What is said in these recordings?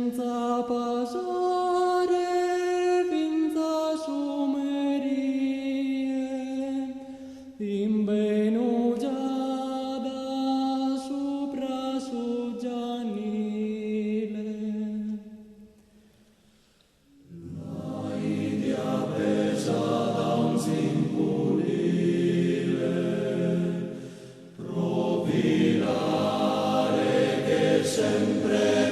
senza pasare finza sumerie, imbenugiada supra su Gianile. La idia pesa da un simpulile, provilare che sempre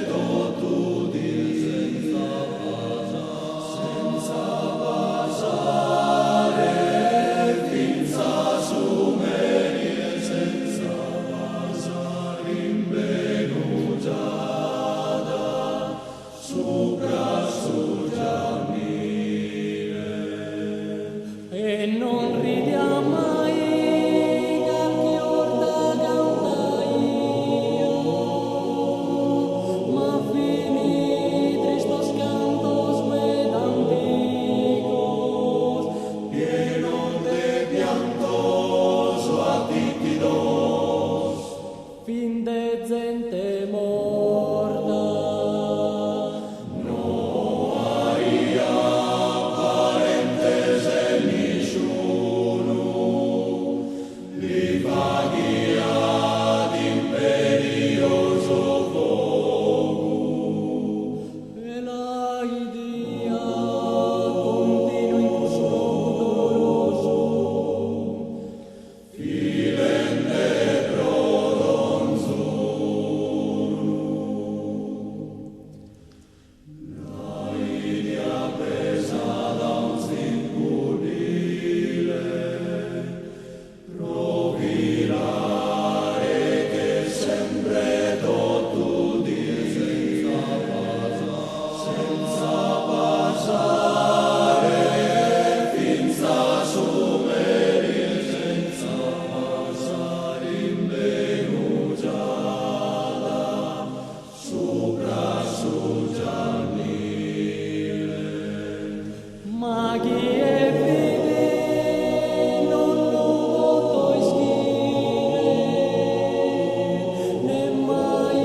e non ridia mai car chi orta canta io, ma fini tristos cantos medanticos, llenos de piantos o atípidos, fin de gente morta. Ma chi è fede non lo potrò ischire, né mai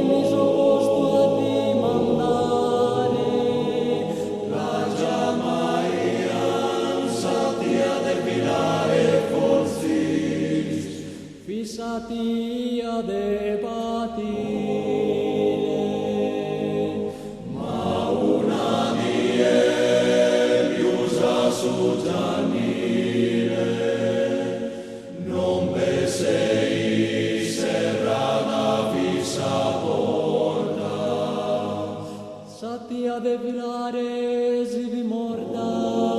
mi sono posto a dimandare. La Giamaian satia de pilare forsis, fissatia de patire, ma una su Gianile, non besei serrana fissa porta, satia de filare si vi morta.